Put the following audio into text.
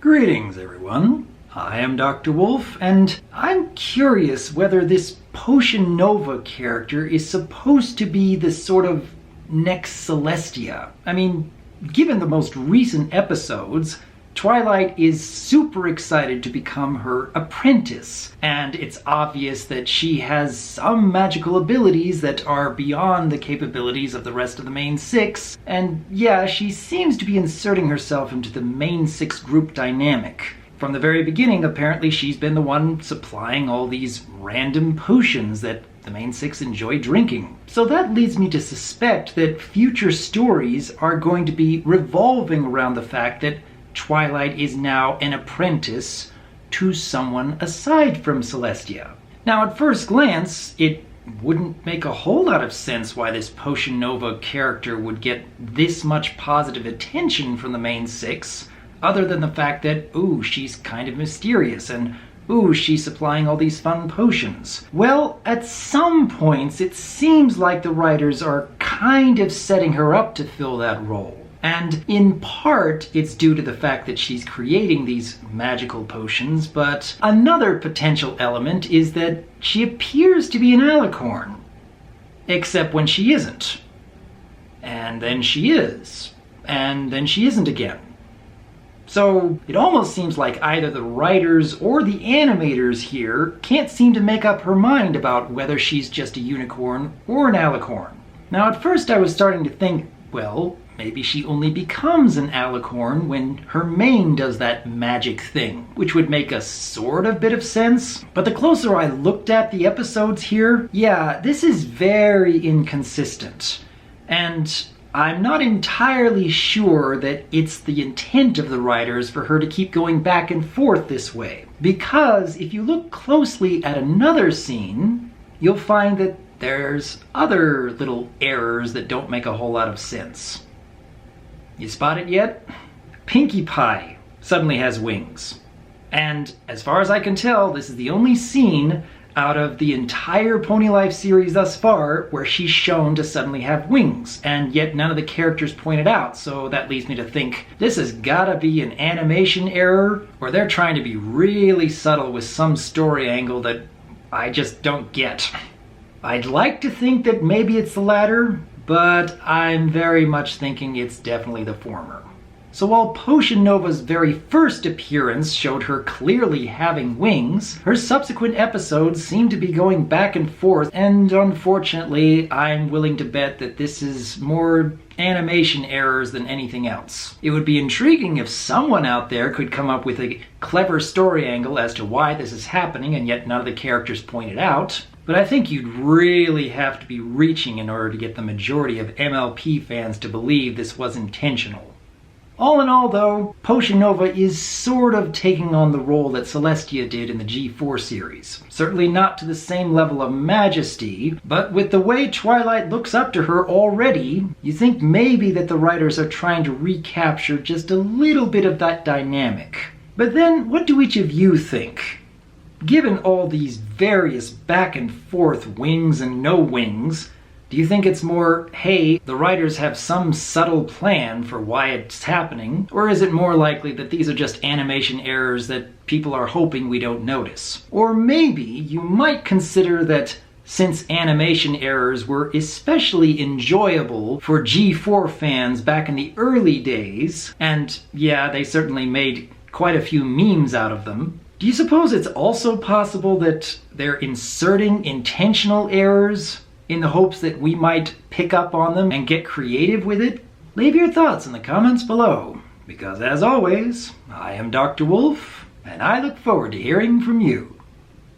Greetings, everyone. I am Dr. Wolf, and I'm curious whether this Potion Nova character is supposed to be the sort of next Celestia. I mean, given the most recent episodes, Twilight is super excited to become her apprentice, and it's obvious that she has some magical abilities that are beyond the capabilities of the rest of the main six, and yeah, she seems to be inserting herself into the main six group dynamic. From the very beginning, apparently she's been the one supplying all these random potions that the main six enjoy drinking. So that leads me to suspect that future stories are going to be revolving around the fact that Twilight is now an apprentice to someone aside from Celestia. Now, at first glance, it wouldn't make a whole lot of sense why this Potion Nova character would get this much positive attention from the main six, other than the fact that, ooh, she's kind of mysterious, and ooh, she's supplying all these fun potions. Well, at some points, it seems like the writers are kind of setting her up to fill that role. And in part, it's due to the fact that she's creating these magical potions, but another potential element is that she appears to be an Alicorn. Except when she isn't. And then she is. And then she isn't again. So it almost seems like either the writers or the animators here can't seem to make up her mind about whether she's just a unicorn or an Alicorn. Now, at first I was starting to think, well, maybe she only becomes an Alicorn when her main does that magic thing, which would make a sort of bit of sense. But the closer I looked at the episodes here, yeah, this is very inconsistent. And I'm not entirely sure that it's the intent of the writers for her to keep going back and forth this way. Because if you look closely at another scene, you'll find that there's other little errors that don't make a whole lot of sense. You spot it yet? Pinkie Pie suddenly has wings. And as far as I can tell, this is the only scene out of the entire Pony Life series thus far where she's shown to suddenly have wings, and yet none of the characters point it out, so that leads me to think this has gotta be an animation error, or they're trying to be really subtle with some story angle that I just don't get. I'd like to think that maybe it's the latter, but I'm very much thinking it's definitely the former. So while Potion Nova's very first appearance showed her clearly having wings, her subsequent episodes seem to be going back and forth, and unfortunately, I'm willing to bet that this is more animation errors than anything else. It would be intriguing if someone out there could come up with a clever story angle as to why this is happening and yet none of the characters point it out. But I think you'd really have to be reaching in order to get the majority of MLP fans to believe this was intentional. All in all, though, Potion Nova is sort of taking on the role that Celestia did in the G4 series. Certainly not to the same level of majesty, but with the way Twilight looks up to her already, you think maybe that the writers are trying to recapture just a little bit of that dynamic. But then, what do each of you think? Given all these various back and forth wings and no wings, do you think it's more, hey, the writers have some subtle plan for why it's happening, or is it more likely that these are just animation errors that people are hoping we don't notice? Or maybe you might consider that since animation errors were especially enjoyable for G4 fans back in the early days, and yeah, they certainly made quite a few memes out of them, do you suppose it's also possible that they're inserting intentional errors in the hopes that we might pick up on them and get creative with it? Leave your thoughts in the comments below, because as always, I am Dr. Wolf, and I look forward to hearing from you.